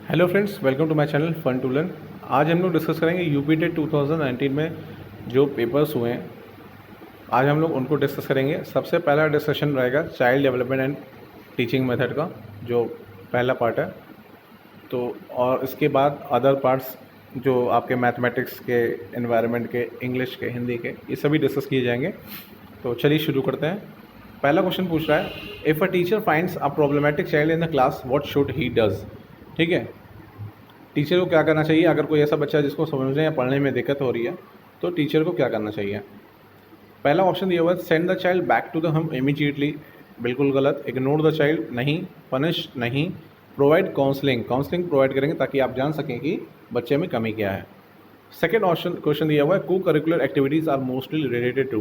Hello friends, welcome to my channel fun to learn. आज हम लोग डिस्कस करेंगे यूपी टेट 2019 में जो पेपर्स हुए हैं, आज हम लोग उनको डिस्कस करेंगे। सबसे पहला डिस्कशन रहेगा child development and teaching method का, जो पहला पार्ट है। तो और इसके बाद अदर पार्ट्स जो आपके मैथमेटिक्स के, एनवायरनमेंट के, इंग्लिश के, हिंदी के, ये सभी डिस्कस किए जाएंगे। तो चलिए शुरू करते हैं। पहला क्वेश्चन पूछ रहा है, if a teacher finds a problematic child in the class, what should he does. ठीक है, टीचर को क्या करना चाहिए अगर कोई ऐसा बच्चा है जिसको समझने या पढ़ने में दिक्कत हो रही है, तो टीचर को क्या करना चाहिए। पहला ऑप्शन दिया हुआ है, send the child back to the home immediately, बिल्कुल गलत। इग्नोर द चाइल्ड, नहीं। पनिश, नहीं। प्रोवाइड काउंसलिंग, काउंसलिंग प्रोवाइड करेंगे ताकि आप जान सकें कि बच्चे में कमी क्या है। सेकेंड ऑप्शन क्वेश्चन दिया हुआ है, co curricular activities are mostly related to.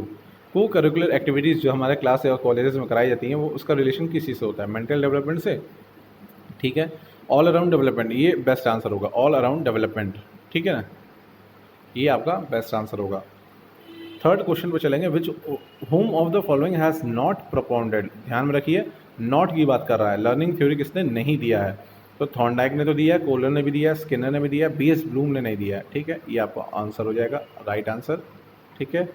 Co curricular activities जो हमारे क्लास या कॉलेजेस में कराई जाती हैं, वो उसका रिलेशन किस चीज़ से होता है, मेंटल डेवलपमेंट से। ठीक है, ऑल अराउंड डेवलपमेंट, ये बेस्ट आंसर होगा, ऑल अराउंड डेवलपमेंट। ठीक है ना, ये आपका बेस्ट आंसर होगा। थर्ड क्वेश्चन पे चलेंगे, which home of the following has not propounded. ध्यान में रखिए, नॉट की बात कर रहा है। लर्निंग थ्योरी किसने नहीं दिया है, तो थॉर्नडाइक ने तो दिया है, कोलर ने भी दिया है, स्किनर ने भी दिया है, बीएस ब्लूम ने नहीं दिया है। ठीक है, ये आपका आंसर हो जाएगा, राइट आंसर। ठीक है,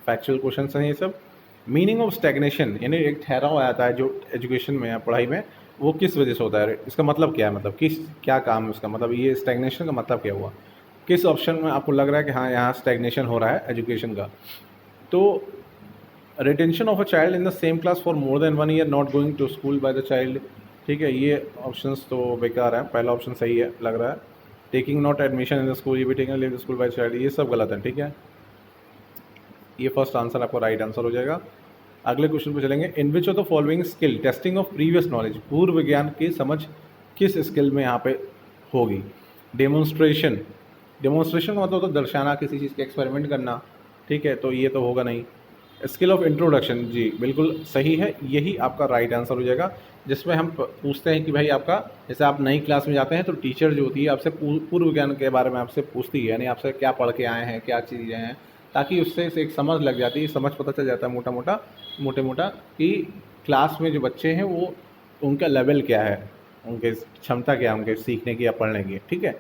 फैक्चुअल क्वेश्चन हैं ये सब। मीनिंग ऑफ स्टैग्नेशन, यानी एक ठहराव आता है जो एजुकेशन में या पढ़ाई में, वो किस वजह से होता है, इसका मतलब क्या है, मतलब किस क्या काम है उसका, मतलब ये स्टैग्नेशन का मतलब क्या हुआ। किस ऑप्शन में आपको लग रहा है कि हाँ यहाँ स्टैग्नेशन हो रहा है एजुकेशन का। तो retention of a child in the same class for more than 1 year, not going to school by the child. ठीक है, ये ऑप्शंस तो बेकार है, पहला ऑप्शन सही है लग रहा है। Taking not admission in the school, ये भी taking leave the school by child, ये सब गलत है। ठीक है, ये फर्स्ट आंसर आपका राइट आंसर हो जाएगा। अगले क्वेश्चन पे चलेंगे, in which of the following skill testing of previous knowledge, पूर्व ज्ञान की समझ किस स्किल में यहाँ पे होगी। डेमोन्स्ट्रेशन, डेमोन्स्ट्रेशन का मतलब होता है दर्शाना, किसी चीज़ के एक्सपेरिमेंट करना। ठीक है, तो ये तो होगा नहीं। स्किल ऑफ इंट्रोडक्शन, जी बिल्कुल सही है, यही आपका राइट आंसर हो जाएगा। जिसमें हम पूछते हैं कि भाई आपका, जैसे आप नई क्लास में जाते हैं तो टीचर जो होती है आपसे पूर्व ज्ञान के बारे में आपसे पूछती है, यानी आपसे क्या पढ़ के आए हैं, क्या चीज़ें हैं, ताकि उससे एक समझ लग जाती है, समझ पता चल जाता है मोटे मोटा कि क्लास में जो बच्चे हैं वो उनका लेवल क्या है, उनके क्षमता क्या है, उनके सीखने की या पढ़ने की। ठीक है,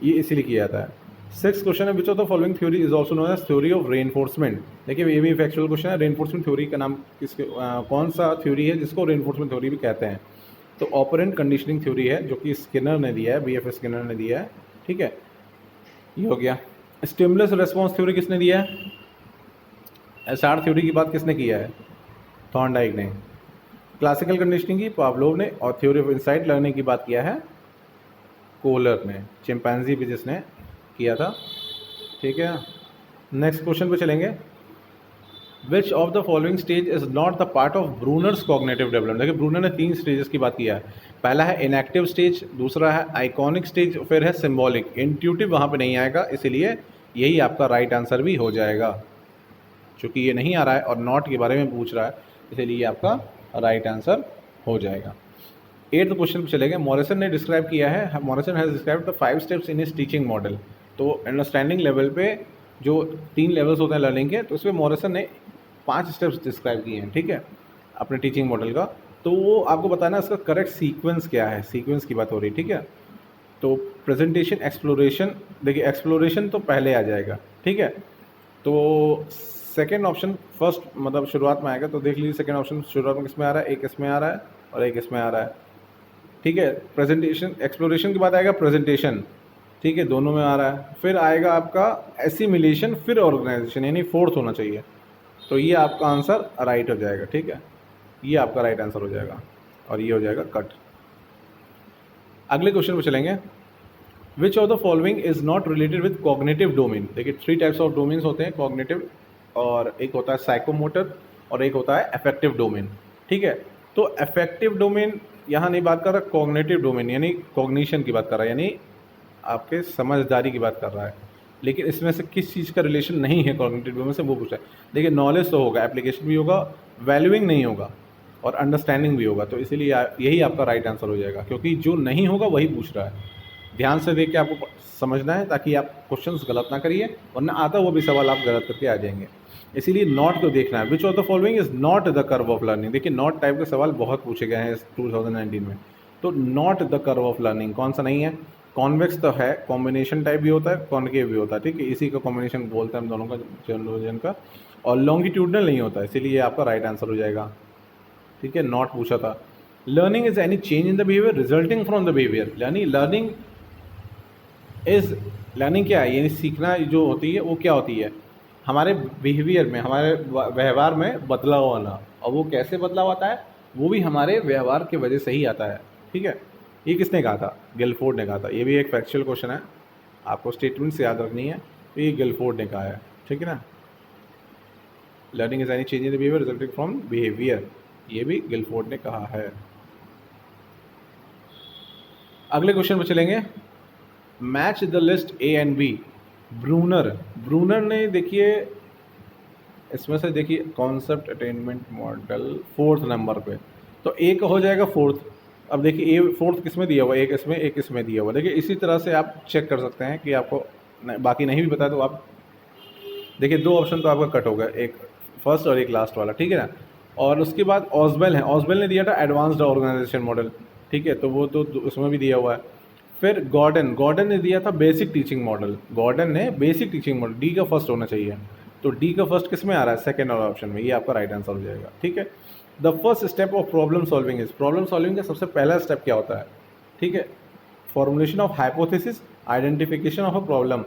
ये इसीलिए किया जाता है। सिक्स क्वेश्चन है, which of the following theory is also known as theory of reinforcement. देखिए ये भी फैक्चुअल क्वेश्चन है, रेनफोर्समेंट थ्योरी का नाम किसके कौन सा थ्योरी है जिसको रेनफोर्समेंट थ्योरी भी कहते हैं। तो ऑपरेंट कंडीशनिंग थ्योरी है, जो कि स्किनर ने दिया है, बीएफ स्किनर ने दिया है। ठीक है, ये हो गया। स्टिमुलस रिस्पॉन्स थ्योरी किसने दिया है, एसआर थ्योरी की बात किसने किया है, थॉर्नडाइक ने। क्लासिकल कंडीशनिंग की पावलोव ने, और थ्योरी ऑफ इंसाइट लर्निंग की बात किया है कोलर ने, चिंपैंजी भी जिसने किया था। ठीक है, नेक्स्ट क्वेश्चन पे चलेंगे, which of the following stage is not the part of Brunner's cognitive development. देखिए ब्रूनर ने 3 स्टेजेस की बात किया है, पहला है इनएक्टिव स्टेज, दूसरा है आइकॉनिक स्टेज, फिर है सिम्बॉलिक। इंट्यूटिव वहाँ पे नहीं आएगा, इसीलिए यही आपका राइट आंसर भी हो जाएगा। चूँकि ये नहीं आ रहा है और नॉट के बारे में पूछ रहा है, इसलिए आपका राइट आंसर हो जाएगा। 8th क्वेश्चन पे चलेंगे, मॉरिसन ने डिस्क्राइब किया है, Morrison has describe the 5 steps in his teaching model. तो अंडरस्टैंडिंग लेवल पे जो 3 लेवल्स होते हैं लर्निंग के, तो उसमें मॉरिसन ने 5 स्टेप्स डिस्क्राइब किए हैं। ठीक है, अपने टीचिंग मॉडल का। तो वो आपको बताना इसका करेक्ट सीक्वेंस क्या है, सीक्वेंस की बात हो रही है। ठीक है, तो प्रेजेंटेशन, एक्सप्लोरेशन, देखिए एक्सप्लोरेशन तो पहले आ जाएगा। ठीक है, तो सेकेंड ऑप्शन फर्स्ट मतलब शुरुआत में आएगा, तो देख लीजिए सेकेंड ऑप्शन शुरुआत में किसमें आ रहा है, एक इसमें आ रहा है और एक इसमें आ रहा है। ठीक है, प्रेजेंटेशन, एक्सप्लोरेशन के बाद आएगा प्रेजेंटेशन। ठीक है, दोनों में आ रहा है। फिर आएगा आपका एसिमिलेशन, फिर ऑर्गेनाइजेशन, यानी 4th होना चाहिए। तो ये आपका आंसर राइट हो जाएगा। ठीक है, ये आपका राइट आंसर हो जाएगा और ये हो जाएगा कट। अगले क्वेश्चन पे चलेंगे, which of the following is not related with cognitive domain. देखिए 3 टाइप्स ऑफ डोमेन्स होते हैं, कॉग्निटिव, और एक होता है साइकोमोटर, और एक होता है अफेक्टिव डोमेन। ठीक है, तो अफेक्टिव डोमेन यहाँ नहीं बात कर रहा, कॉग्निटिव डोमेन यानी कॉग्निशन की बात कर रहा है, यानी आपके समझदारी की बात कर रहा है। लेकिन इसमें से किस चीज़ का रिलेशन नहीं है कॉग्निटिव डोमेन से, वो पूछा है। देखिए नॉलेज तो होगा, एप्लीकेशन भी होगा, वैल्यूइंग नहीं होगा, और अंडरस्टैंडिंग भी होगा। तो इसीलिए यही आपका राइट आंसर हो जाएगा, क्योंकि जो नहीं होगा वही पूछ रहा है। ध्यान से देख के आपको समझना है, ताकि आप क्वेश्चंस गलत ना करिए, वरना आता वो भी सवाल आप गलत करके आ जाएंगे। इसीलिए नॉट को देखना है, which of the following is not the curve of learning. देखिए नॉट टाइप के सवाल बहुत पूछे गए हैं इस 2019 में। तो not the curve of learning कौन सा नहीं है, कॉन्वेक्स तो है, कॉम्बिनेशन टाइप भी होता है, कॉनकेव भी होता है, ठीक है, इसी का कॉम्बिनेशन बोलते हैं हम दोनों का, जनरल रीजन का। और लॉन्गिट्यूडनल नहीं होता, इसीलिए ये आपका राइट आंसर हो जाएगा, ठीक है। नॉट पूछा था। Learning is any change in the behaviour resulting from the behaviour, यानी लर्निंग इज, लर्निंग क्या है, यानी सीखना जो होती है वो क्या होती है, हमारे बिहेवियर में, हमारे व्यवहार में बदलाव आना। और वो कैसे बदलाव आता है, वो भी हमारे व्यवहार की वजह से ही आता है, ठीक है। ये किसने कहा था, गिलफोर्ड ने कहा था। ये भी एक फैक्चुअल क्वेश्चन है, आपको स्टेटमेंट्स याद रखनी है, तो ये गिलफोर्ड ने कहा है, ठीक है ना। Learning is any change in the behaviour resulting from behaviour, ये भी गिलफोर्ड ने कहा है। अगले क्वेश्चन पर चलेंगे। Match the list A and B. Bruner, Bruner ने देखिए इसमें से देखिए concept attainment model 4th number पे, तो ए का हो जाएगा 4th। अब देखिए ए 4th किस में दिया हुआ है, एक इसमें दिया हुआ है। देखिए इसी तरह से आप चेक कर सकते हैं कि आपको बाकी नहीं भी पता तो आप देखिए 2 ऑप्शन तो आपका कट होगा, एक फर्स्ट और एक लास्ट वाला, ठीक है ना। और उसके बाद ऑसबेल है, ऑसबेल ने दिया था एडवांस्ड ऑर्गेनाइजेशन मॉडल, ठीक है, तो वो तो उसमें भी दिया हुआ है। फिर गॉर्डन, गॉर्डन ने दिया था बेसिक टीचिंग मॉडल, गॉर्डन ने बेसिक टीचिंग मॉडल, डी का फर्स्ट होना चाहिए, तो डी का फर्स्ट किस में आ रहा है, सेकंड वाला ऑप्शन में, ये आपका राइट आंसर हो जाएगा, ठीक है। The first step of problem solving is, problem solving का सबसे पहला स्टेप क्या होता है, ठीक है, formulation of hypothesis, identification of a problem.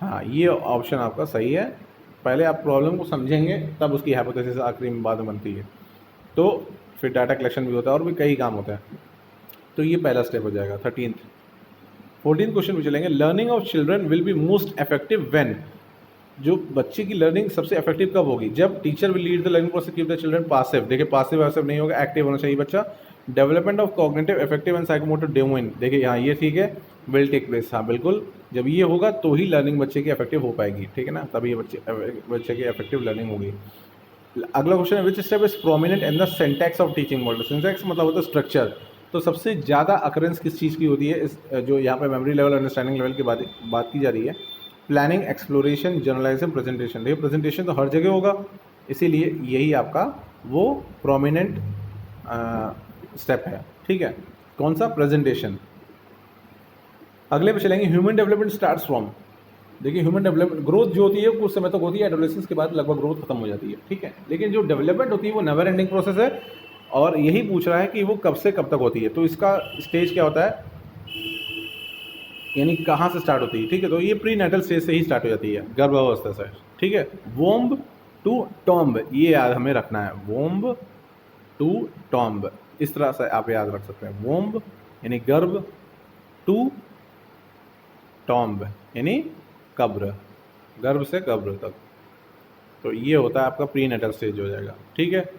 हाँ, ये ऑप्शन आपका सही है, पहले आप प्रॉब्लम को समझेंगे तब उसकी हाइपोथेसिस आखिरी में बाद में बनती है, तो फिर डाटा कलेक्शन भी होता है और भी कई काम होते हैं, तो ये पहला स्टेप हो जाएगा। 14th क्वेश्चन में चलेंगे। Learning of children will be most effective when, जो बच्चे की लर्निंग सबसे इफेक्टिव कब होगी, जब teacher will lead the learning process, keep the children passive. देखिए पासिव वैसिव नहीं होगा, एक्टिव होना चाहिए बच्चा। Development of cognitive effective and psychomotor domain, देखिए यहाँ ये ठीक है, विल टेक प्लेस, हाँ बिल्कुल, जब ये होगा तो ही लर्निंग बच्चे की इफेक्टिव हो पाएगी, ठीक है ना, तभी बच्चे की इफेक्टिव लर्निंग होगी। अगला क्वेश्चन है, which step is prominent in the syntax of teaching model. Syntax मतलब होता है स्ट्रक्चर, तो सबसे ज़्यादा अकरेंस किस चीज़ की होती है, इस जो यहाँ पे मेमोरी लेवल, अंडरस्टैंडिंग लेवल की बात की जा रही है। Planning, exploration, journalisation, presentation. देखिए प्रेजेंटेशन तो हर जगह होगा, इसीलिए यही आपका वो प्रोमिनेंट स्टेप है, ठीक है। कौन सा, प्रेजेंटेशन। अगले पे चलेंगे। ह्यूमन डेवलपमेंट स्टार्ट्स फ्रॉम, देखिए ह्यूमन डेवलपमेंट ग्रोथ जो होती है कुछ समय तक होती है, एडोलेसेंस के बाद लगभग ग्रोथ खत्म हो जाती है, ठीक है, लेकिन जो डेवलपमेंट होती है वो नेवर एंडिंग प्रोसेस है, और यही पूछ रहा है कि वो कब से कब तक होती है, तो इसका स्टेज क्या होता है, यानी कहाँ से स्टार्ट होती है, ठीक है, तो ये प्री नेटल स्टेज से ही स्टार्ट हो जाती है, गर्भावस्था से, ठीक है। वोम्ब टू टॉम्ब, ये याद हमें रखना है, वोम्ब टू टॉम्ब, इस तरह से आप याद रख सकते हैं। वोम्ब यानी गर्भ, टू टॉम्ब यानी कब्र, गर्भ से कब्र तक, तो ये होता है आपका प्री नेटल स्टेज हो जाएगा, ठीक है।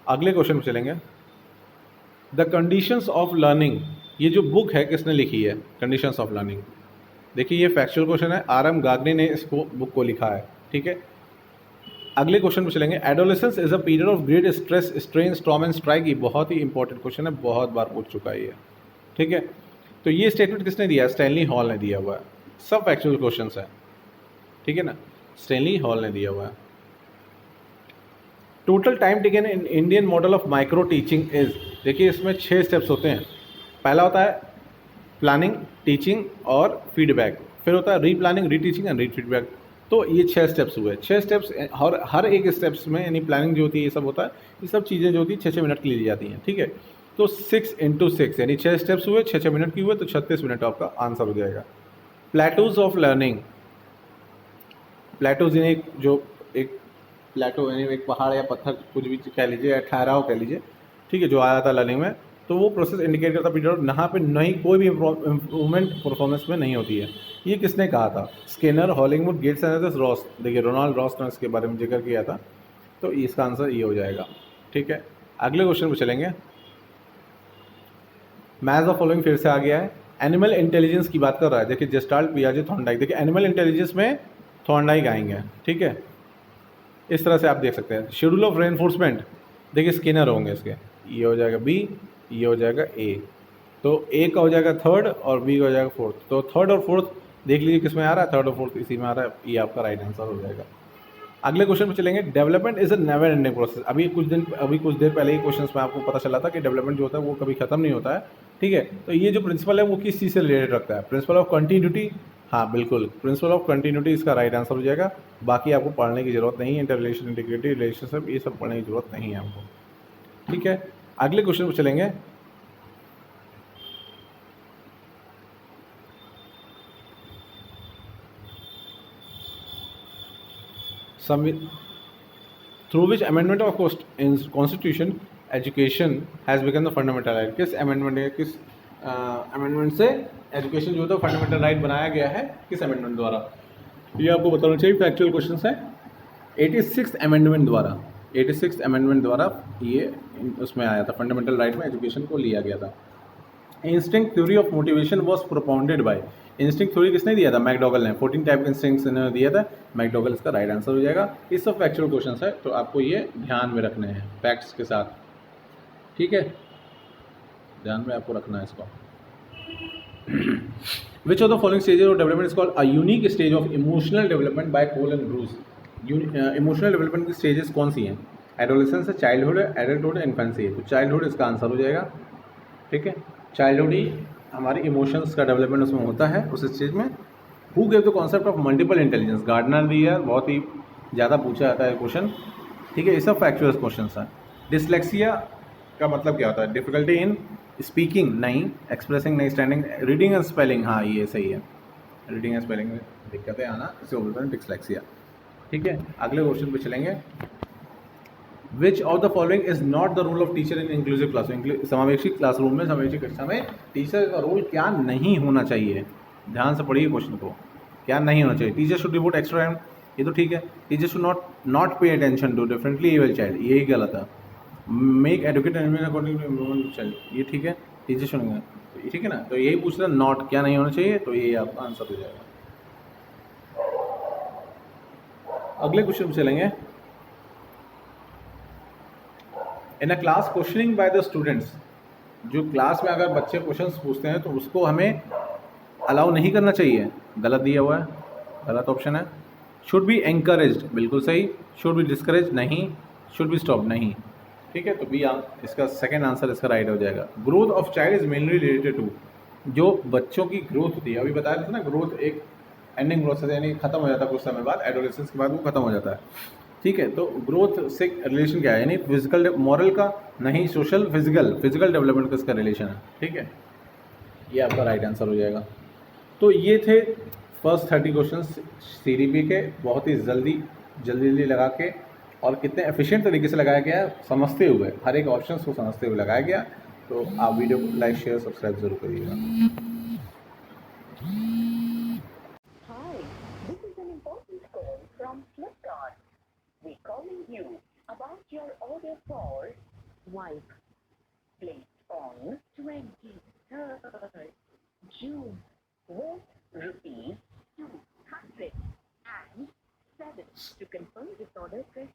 अगले क्वेश्चन में चलेंगे। द कंडीशंस ऑफ लर्निंग, ये जो बुक है किसने लिखी है, कंडीशंस ऑफ लर्निंग, देखिए ये फैक्चुअल क्वेश्चन है, RM गाग्ने ने इसको बुक को लिखा है, ठीक है। अगले क्वेश्चन में चलेंगे। Adolescence is a period of great stress, strain, storm and strike, ये बहुत ही इंपॉर्टेंट क्वेश्चन है, बहुत बार पूछ चुका है ये, ठीक है। तो ये स्टेटमेंट किसने दिया है, स्टैनली हॉल ने दिया हुआ है, सब फैक्चुअल क्वेश्चन है, ठीक है ना, स्टैनली हॉल ने दिया हुआ है। Total time taken in Indian model of micro teaching is, देखिए इसमें 6 स्टेप्स होते हैं। पहला होता है प्लानिंग, टीचिंग और फीडबैक, फिर होता है री प्लानिंग, री टीचिंग एंड री फीडबैक, तो ये 6 स्टेप्स हुए। 6 स्टेप्स, हर एक स्टेप्स में यानी प्लानिंग जो होती है ये सब होता है, ये सब चीज़ें जो होती है 6-6 मिनट के लिए दी जाती हैं, ठीक है। तो 6 × 6 यानी 6 स्टेप्स हुए, 6-6 मिनट की हुए, तो 36 मिनट आपका आंसर हो जाएगा। प्लेटूज ऑफ लर्निंग, प्लेटूज यानी जो एक प्लेटो यानी एक पहाड़ या पत्थर कुछ भी कह लीजिए, या ठहराव कह लीजिए, ठीक है, जो आया था लर्निंग में, तो वो प्रोसेस इंडिकेट करता पीरियड, यहाँ पे नहीं कोई भी इम्प्रूवमेंट परफॉर्मेंस में नहीं होती है। ये किसने कहा था, स्किनर, हॉलिंगवुड, गेट्स एंड रॉस, देखिए रोनाल्ड रॉस ने इसके बारे में जिक्र किया था, तो इसका आंसर ये हो जाएगा, ठीक है। अगले क्वेश्चन पर चलेंगे। मैच ऑफ फॉलोइंग फिर से आ गया है, एनिमल इंटेलिजेंस की बात कर रहा है, देखिए जेस्टाल्ट, पियाजे, थॉर्नडाइक, देखिए एनिमल इंटेलिजेंस में थॉर्नडाइक आएंगे, ठीक है, इस तरह से आप देख सकते हैं। शेड्यूल ऑफ रेनफोर्समेंट, देखिए स्किनर होंगे इसके, ये हो जाएगा बी, ये हो जाएगा ए, तो ए का हो जाएगा 3rd और बी का हो जाएगा 4th, तो 3rd और 4th देख लीजिए किस में आ रहा है, 3rd और 4th इसी में आ रहा है, ये आपका राइट आंसर हो जाएगा। अगले क्वेश्चन पे चलेंगे। Development is a never ending process. अभी कुछ देर पहले ही क्वेश्चंस में आपको पता चला था कि डेवलपमेंट जो होता है वो कभी खत्म नहीं होता है। ठीक है, तो ये जो प्रिंसिपल है वो किस चीज़ से रिलेटेड रखता है? Principle of continuity. हाँ बिल्कुल, प्रिंसिपल ऑफ कंटिन्यूटी इसका राइट आंसर हो जाएगा। बाकी आपको पढ़ने की जरूरत नहीं है, इंटर रिलेशन, इंटीग्रिटी, रिलेशनशिप, ये सब पढ़ने की जरूरत नहीं है आपको। ठीक है, अगले क्वेश्चन पे चलेंगे। Through which amendment of constitution education has become the fundamental right. किस अमेंडमेंट से एजुकेशन जो है फंडामेंटल राइट बनाया गया है? किस अमेंडमेंट द्वारा? ये आपको बताना चाहिए, फैक्चुअल क्वेश्चन है। 86 अमेंडमेंट द्वारा, 86 अमेंडमेंट द्वारा ये उसमें आया था, फंडामेंटल राइट में एजुकेशन को लिया गया था। Instinct theory of motivation was propounded bye. Instinct theory किसने दिया था? मैकडॉगल ने। 14 टाइप के इंस्टिंक्ट्स इन्होंने दिया था, मैकडॉगल इसका राइट आंसर हो जाएगा। ये सब फैक्चुअल क्वेश्चंस है, तो आपको ये ध्यान में रखने हैं फैक्ट्स के साथ। ठीक है, ध्यान में आपको रखना है इसको। Which of the following stages of development is called a unique stage of emotional development by Cole and Bruce. Emotional development की स्टेजेस कौन सी हैं? एडोलेसेंस है, चाइल्डहुड है, एडल्टहुड, इन्फेंसी है। तो चाइल्डहुड इसका आंसर हो जाएगा। ठीक है, चाइल्डहुड ही हमारे इमोशंस का डेवलपमेंट उसमें होता है, उस स्टेज में। Who gave the concept of multiple intelligence? Gardner दी है, बहुत ही ज़्यादा पूछा जाता है क्वेश्चन। ठीक है, ये सब फैक्चुअल क्वेश्चन हैं। डिसलेक्सिया का मतलब क्या होता है? डिफिकल्टी इन स्पीकिंग नहीं, एक्सप्रेसिंग नहीं, स्टैंडिंग, रीडिंग एंड स्पेलिंग। हाँ ये सही है, रीडिंग एंड स्पेलिंग में दिक्कतें आना, इसे बोलते हैं डिसलेक्सिया। ठीक है, अगले क्वेश्चन पे चलेंगे। Which of the following is not the role of teacher in inclusive class? समावेशी क्लासरूम में, समावेशी कक्षा में टीचर का रोल क्या नहीं होना चाहिए? ध्यान से पढ़िए क्वेश्चन को, क्या नहीं होना चाहिए? Teacher should devote extra time, ये तो ठीक है। Teacher should not pay attention to differently able child, यही गलत है। Make educate according to improvement child, ये ठीक है। टीचर शुड, ठीक है ना, तो यही पूछ रहा नॉट क्या नहीं होना चाहिए, तो ये आपका आंसर हो जाएगा। अगले क्वेश्चन चलेंगे। In a class questioning by the students, जो क्लास में अगर बच्चे क्वेश्चंस पूछते हैं तो उसको हमें अलाउ नहीं करना चाहिए, गलत दिया हुआ है, गलत ऑप्शन है। शुड बी एंकरेज्ड, बिल्कुल सही। शुड बी डिस्करेज, नहीं। शुड बी स्टॉप, नहीं। ठीक है, तो बी इसका सेकंड आंसर इसका राइट हो जाएगा। Growth of child is mainly related to, जो बच्चों की ग्रोथ होती है, अभी बताया था ना, ग्रोथ एक एंडिंग प्रोसेस, यानी खत्म हो जाता है कुछ समय बाद, एडोलेसेंस के बाद वो खत्म हो जाता है। ठीक है, तो ग्रोथ से रिलेशन क्या है? यानी फिजिकल, मॉरल का नहीं, सोशल, फिजिकल डेवलपमेंट का इसका रिलेशन है। ठीक है, ये आपका राइट आंसर हो जाएगा। तो ये थे फर्स्ट 30 क्वेश्चन सीडीपी के, बहुत ही जल्दी लगा के, और कितने एफिशिएंट तरीके से लगाया गया है, समझते हुए, हर एक ऑप्शन को समझते हुए लगाया गया। तो आप वीडियो को लाइक, शेयर, सब्सक्राइब जरूर करिएगा। Hi, this is an important call from Flipkart. We're calling you about your order for wipe placed on 23rd June worth rupees 207. To confirm this order, press